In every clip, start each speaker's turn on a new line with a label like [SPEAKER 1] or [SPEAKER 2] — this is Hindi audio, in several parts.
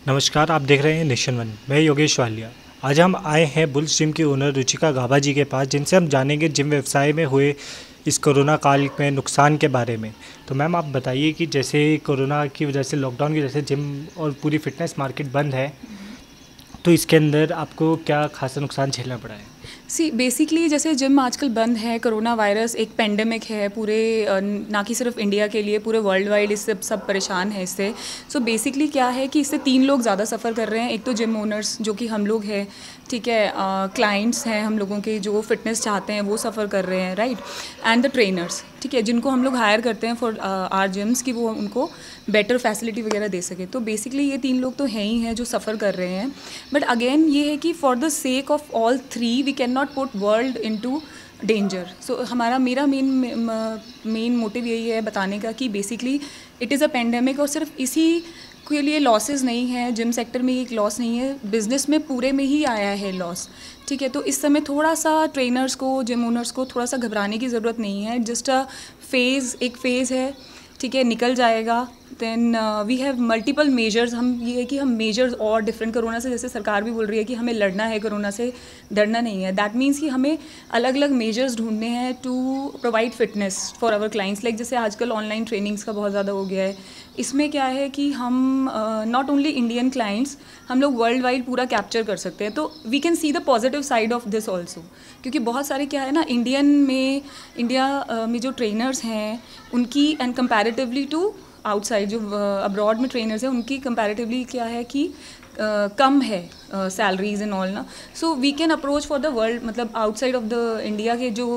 [SPEAKER 1] नमस्कार, आप देख रहे हैं नेशन वन। मैं योगेश वालिया। आज हम आए हैं बुल्स जिम की ओनर रुचिका गाबा जी के पास, जिनसे हम जानेंगे जिम व्यवसाय में हुए इस कोरोना काल में नुकसान के बारे में। तो मैम, आप बताइए कि जैसे कोरोना की वजह से, लॉकडाउन की वजह से जिम और पूरी फिटनेस मार्केट बंद है, तो इसके अंदर आपको क्या खासा नुकसान झेलना पड़ा है?
[SPEAKER 2] बेसिकली जैसे जिम आजकल बंद है, कोरोना वायरस एक पेंडेमिक है पूरे ना कि सिर्फ इंडिया के लिए, पूरे वर्ल्ड वाइड इससे सब परेशान है इससे। सो बेसिकली क्या है कि इससे 3 लोग ज़्यादा सफ़र कर रहे हैं। एक तो जिम ओनर्स जो कि हम लोग हैं, ठीक है, क्लाइंट्स हैं हम लोगों के जो फिटनेस चाहते हैं वो सफ़र कर रहे हैं, राइट, एंड द ट्रेनर्स, ठीक है, जिनको हम लोग हायर करते हैं फॉर आर जिम्स कि वो उनको बेटर फैसिलिटी वगैरह दे सके। तो बेसिकली ये 3 लोग तो हैं ही हैं जो सफ़र कर रहे हैं। बट अगेन ये है कि for the sake of all 3 we can not put world into danger. So मेरा मेन मोटिव यही है बताने का कि basically it is a pandemic, और सिर्फ इसी के लिए लॉसेस नहीं है, जिम सेक्टर में एक लॉस नहीं है, बिजनेस में पूरे में ही आया है लॉस, ठीक है। तो इस समय थोड़ा सा ट्रेनर्स को, जिम ओनर्स को थोड़ा सा घबराने की ज़रूरत नहीं है। जस्ट अ एक फ़ेज़ है, ठीक है, निकल जाएगा। Then we have multiple measures. हम ये है कि हम मेजर्स और डिफरेंट, कोरोना से जैसे सरकार भी बोल रही है कि हमें लड़ना है, कोरोना से डरना नहीं है। दैट मीन्स कि हमें अलग अलग मेजर्स ढूंढने हैं to provide fitness for our clients. Like जैसे आजकल ऑनलाइन ट्रेनिंग्स का बहुत ज़्यादा हो गया है। इसमें क्या है कि हम नॉट ओनली इंडियन क्लाइंट्स, हम लोग वर्ल्ड वाइड पूरा कैप्चर कर सकते हैं। तो we can see the positive side of this also, क्योंकि बहुत सारे क्या है ना, इंडिया में जो ट्रेनर्स हैं उनकी एंड कंपैरेटिवली टू आउटसाइड जो अब्रॉड में ट्रेनर्स हैं उनकी कंपैरेटिवली क्या है कि कम है सैलरीज एंड ऑल ना। So we can approach for the world, मतलब आउटसाइड ऑफ द इंडिया के जो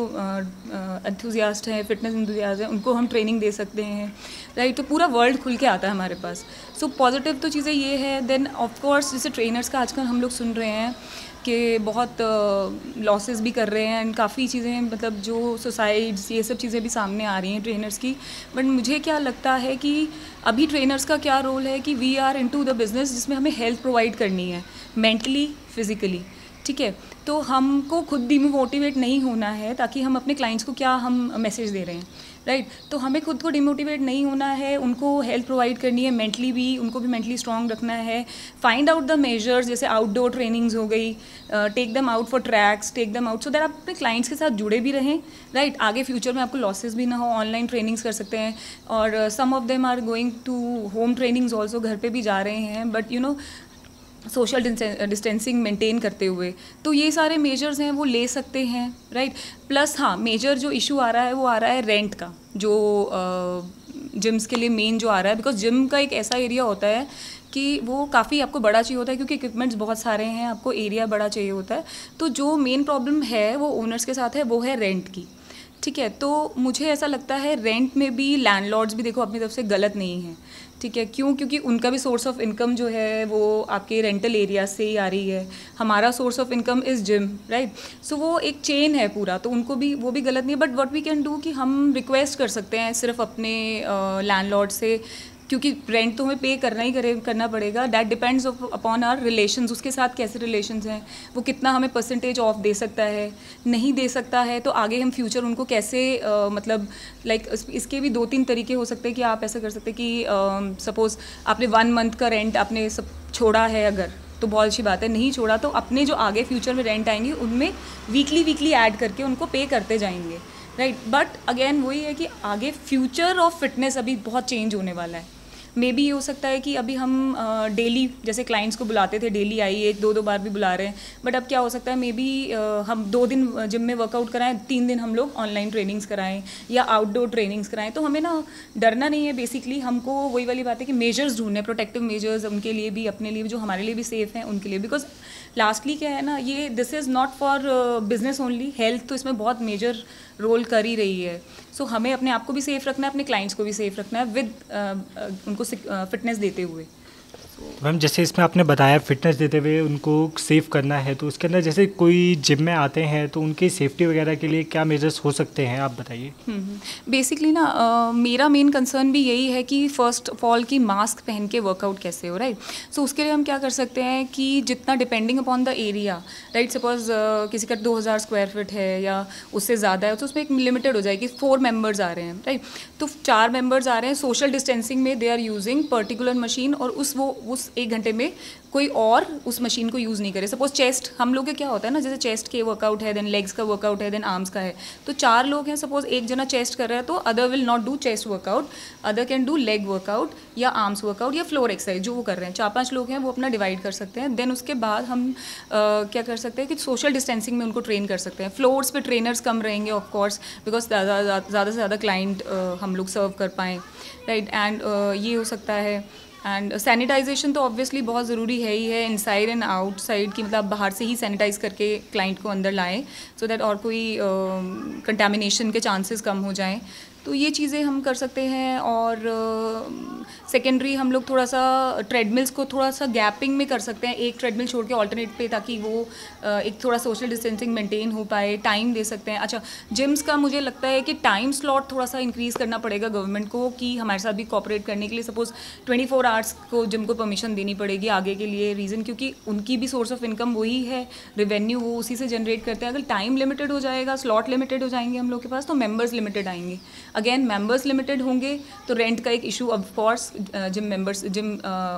[SPEAKER 2] एंथुजियास्ट हैं, फिटनेस एंथुजियास्ट हैं, उनको हम ट्रेनिंग दे सकते हैं, राइट। तो पूरा वर्ल्ड खुल के आता है हमारे पास। सो पॉजिटिव तो चीज़ें ये है। देन ऑफकोर्स जैसे ट्रेनर्स का आजकल हम लोग सुन रहे हैं कि बहुत लॉसेस भी कर रहे हैं एंड काफ़ी चीज़ें, मतलब जो सुसाइड्स, ये सब चीज़ें भी सामने आ रही हैं ट्रेनर्स की। बट मुझे क्या लगता है कि अभी ट्रेनर्स का क्या रोल है कि we are into the business जिसमें हमें हेल्थ प्रोवाइड करनी है, मेंटली, फिजिकली, ठीक है। तो हमको खुद डिमोटिवेट नहीं होना है, ताकि हम अपने क्लाइंट्स को क्या हम मैसेज दे रहे हैं, राइट। तो हमें खुद को डिमोटिवेट नहीं होना है, उनको हेल्प प्रोवाइड करनी है, मेंटली भी, उनको भी मेंटली स्ट्रॉन्ग रखना है। फाइंड आउट द मेजर्स, जैसे आउटडोर ट्रेनिंग्स हो गई, take them out for tracks, take them out so that आप अपने क्लाइंट्स के साथ जुड़े भी रहें, राइट। आगे फ्यूचर में आपको लॉसेस भी ना हो। ऑनलाइन ट्रेनिंग्स कर सकते हैं, और some of them are going to home trainings also, घर पे भी जा रहे हैं, but you know social distancing maintain करते हुए। तो ये सारे मेजर्स हैं वो ले सकते हैं, राइट। प्लस हाँ, मेजर जो इशू आ रहा है वो आ रहा है रेंट का, जो जिम्स के लिए मेन जो आ रहा है, बिकॉज जिम का एक ऐसा एरिया होता है कि वो काफ़ी आपको बड़ा चाहिए होता है, क्योंकि इक्विपमेंट्स बहुत सारे हैं, आपको एरिया बड़ा चाहिए होता है। तो जो मेन प्रॉब्लम है वो ओनर्स के साथ है, वो है रेंट की, ठीक है। तो मुझे ऐसा लगता है रेंट में भी लैंडलॉर्ड्स भी देखो अपनी तरफ से गलत नहीं है, ठीक है। क्यों? क्योंकि उनका भी सोर्स ऑफ इनकम जो है वो आपके रेंटल एरिया से ही आ रही है। हमारा source of income is gym, right. So वो एक चेन है पूरा, तो उनको भी वो भी गलत नहीं है। But what we can do कि हम रिक्वेस्ट कर सकते हैं सिर्फ अपने लैंडलॉर्ड से, क्योंकि रेंट तो हमें पे करना पड़ेगा। That depends upon our relations, उसके साथ कैसे रिलेशंस हैं, वो कितना हमें परसेंटेज ऑफ दे सकता है, नहीं दे सकता है, तो आगे हम फ्यूचर उनको कैसे मतलब लाइक इसके भी 2-3 तरीके हो सकते हैं कि आप ऐसा कर सकते हैं कि सपोज़ आपने 1 मंथ का रेंट आपने सब छोड़ा है, अगर तो बहुत अच्छी बात है। नहीं छोड़ा तो अपने जो आगे फ्यूचर में रेंट आएंगे उनमें वीकली ऐड करके उनको पे करते जाएंगे, राइट। बट अगेन वही है कि आगे फ्यूचर ऑफ फिटनेस अभी बहुत चेंज होने वाला है। मे बी ये हो सकता है कि अभी हम डेली जैसे क्लाइंट्स को बुलाते थे, डेली आइए, 2-2 बार भी बुला रहे हैं, बट अब क्या हो सकता है, मे बी हम 2 दिन जिम में वर्कआउट कराएं, 3 दिन हम लोग ऑनलाइन ट्रेनिंग्स कराएं या आउटडोर ट्रेनिंग्स कराएं। तो हमें ना डरना नहीं है। बेसिकली हमको वही वाली बात है कि मेजर्स ढूंढने, प्रोटेक्टिव मेजर्स उनके लिए भी, अपने लिए भी, जो हमारे लिए भी सेफ़ हैं उनके लिए। बिकॉज लास्टली क्या है ना, ये this is not for business only, health तो इसमें बहुत मेजर रोल कर ही रही है। सो हमें अपने आप को भी सेफ़ रखना है, अपने क्लाइंट्स को भी सेफ़ रखना है विद उनको फिटनेस देते हुए।
[SPEAKER 1] मैम, जैसे इसमें आपने बताया फिटनेस देते हुए उनको सेव करना है, तो उसके अंदर जैसे कोई जिम में आते हैं तो उनकी सेफ्टी वगैरह के लिए क्या मेजर्स हो सकते हैं, आप बताइए।
[SPEAKER 2] बेसिकली ना मेरा मेन कंसर्न भी यही है कि फ़र्स्ट ऑफ ऑल कि मास्क पहन के वर्कआउट कैसे हो, राइट। सो उसके लिए हम क्या कर सकते हैं कि जितना depending upon the area, right, suppose किसी का 2000 स्क्वायर फीट है या उससे ज़्यादा है, तो उसमें एक लिमिटेड हो जाएगी, 4 मेंबर्स आ रहे हैं, राइट। तो 4 मेंबर्स आ रहे हैं, सोशल डिस्टेंसिंग में they are using particular machine, और वो उस 1 घंटे में कोई और उस मशीन को यूज़ नहीं करे। सपोज चेस्ट, हम लोग के क्या होता है ना, जैसे चेस्ट के वर्कआउट है, देन लेग्स का वर्कआउट है, देन आर्म्स का है, तो 4 लोग हैं, सपोज एक जना चेस्ट कर रहा है तो other will not do chest workout, other can do leg workout या आर्म्स वर्कआउट या फ्लोर एक्सरसाइज जो वो कर रहे हैं। 4-5 लोग हैं वो अपना डिवाइड कर सकते हैं। देन उसके बाद हम क्या कर सकते हैं कि सोशल डिस्टेंसिंग में उनको ट्रेन कर सकते हैं। फ्लोर्स पे ट्रेनर्स कम रहेंगे ऑफ कोर्स, बिकॉज ज़्यादा से ज़्यादा क्लाइंट हम लोग सर्व कर पाएँ, राइट। एंड ये हो सकता है। एंड सैनिटाइजेशन तो ऑब्वियसली बहुत ज़रूरी है ही है, इनसाइड एंड आउटसाइड की, मतलब बाहर से ही सैनिटाइज करके क्लाइंट को अंदर लाएं सो दैट और कोई कंटेमिनेशन के चांसेस कम हो जाएं। तो ये चीज़ें हम कर सकते हैं। और सेकेंडरी हम लोग थोड़ा सा ट्रेडमिल्स को थोड़ा सा गैपिंग में कर सकते हैं, एक ट्रेडमिल छोड़ के ऑल्टरनेट पे, ताकि वो एक थोड़ा सोशल डिस्टेंसिंग मेंटेन हो पाए। टाइम दे सकते हैं। अच्छा, जिम्स का मुझे लगता है कि टाइम स्लॉट थोड़ा सा इंक्रीज़ करना पड़ेगा गवर्नमेंट को, कि हमारे साथ भी कॉपरेट करने के लिए। सपोज 24 आवर्स को जिम को परमिशन देनी पड़ेगी आगे के लिए। रीज़न क्योंकि उनकी भी सोर्स ऑफ इनकम वही है, रेवेन्यू वो उसी से जनरेट करते हैं। अगर टाइम लिमिटेड हो जाएगा, स्लॉट लिमिटेड हो जाएंगे हम लोग के पास, तो मेंबर्स लिमिटेड आएंगे। अगेन मेंबर्स लिमिटेड होंगे तो रेंट का एक issue of course gym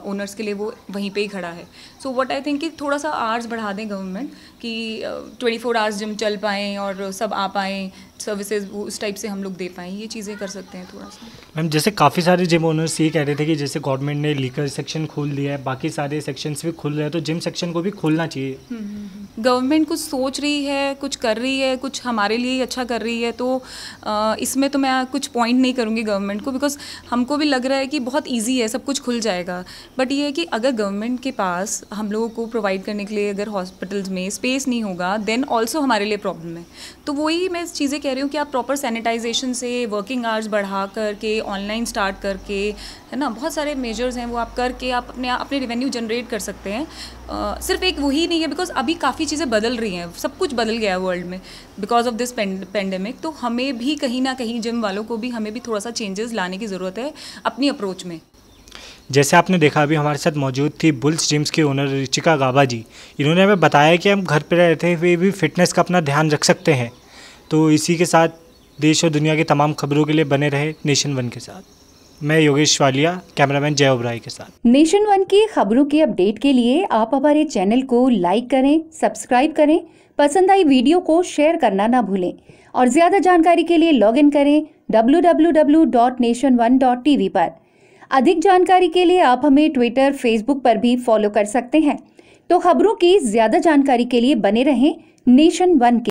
[SPEAKER 2] owners के लिए वो वहीं पे ही खड़ा है। सो व्हाट आई थिंक कि थोड़ा सा आवर्स बढ़ा दें गवर्नमेंट, कि 24 आवर्स जिम चल पाएँ और सब आ पाएँ, सर्विसेज वो उस टाइप से हम लोग दे पाएँ। ये चीज़ें कर सकते हैं थोड़ा सा।
[SPEAKER 1] मैम, जैसे काफ़ी सारे जिम ओनर्स ये कह रहे थे कि जैसे गवर्नमेंट ने लीकर सेक्शन खोल दिया है, बाकी सारे सेक्शंस भी खुल रहे हैं, तो जिम सेक्शन को भी खोलना चाहिए।
[SPEAKER 2] गवर्नमेंट कुछ सोच रही है, कुछ कर रही है, कुछ हमारे लिए अच्छा कर रही है, तो इसमें तो मैं कुछ पॉइंट नहीं करूँगी गवर्नमेंट को, बिकॉज हमको भी लग रहा है कि बहुत इजी है, सब कुछ खुल जाएगा। बट ये है कि अगर गवर्नमेंट के पास हम लोगों को प्रोवाइड करने के लिए अगर हॉस्पिटल्स में स्पेस नहीं होगा, देन ऑल्सो हमारे लिए प्रॉब्लम है। तो वही मैं चीज़ें कह रही हूँ कि आप प्रॉपर सैनिटाइजेशन से, वर्किंग आवर्स बढ़ा करके, ऑनलाइन स्टार्ट करके, है ना, बहुत सारे मेजर्स हैं वो आप करके आप अपने रेवेन्यू जनरेट कर सकते हैं। सिर्फ एक वही नहीं है, बिकॉज अभी काफ़ी चीज़ें बदल रही हैं, सब कुछ बदल गया है वर्ल्ड में बिकॉज ऑफ दिस पेंडेमिक। तो हमें भी कहीं ना कहीं, जिम वालों को भी, हमें भी थोड़ा सा चेंजेस लाने की ज़रूरत है अपनी अप्रोच में।
[SPEAKER 1] जैसे आपने देखा, अभी हमारे साथ मौजूद थी बुल्स जिम्स के ओनर रुचिका गाबा जी। इन्होंने हमें बताया कि हम घर पर रहते हुए भी फिटनेस का अपना ध्यान रख सकते हैं। तो इसी के साथ देश और दुनिया की तमाम खबरों के लिए बने रहे नेशन वन के साथ। मैं योगेश वालिया, कैमरामैन जय ओबराय के साथ।
[SPEAKER 3] नेशन वन की खबरों के अपडेट के लिए आप हमारे चैनल को लाइक करें, सब्सक्राइब करें, पसंद आई वीडियो को शेयर करना ना भूलें और ज़्यादा जानकारी के लिए लॉग इन करें www.nation1.tv पर। अधिक जानकारी के लिए आप हमें ट्विटर, फेसबुक पर भी फॉलो कर सकते हैं। तो खबरों की ज़्यादा जानकारी के लिए बने रहें नेशन वन के।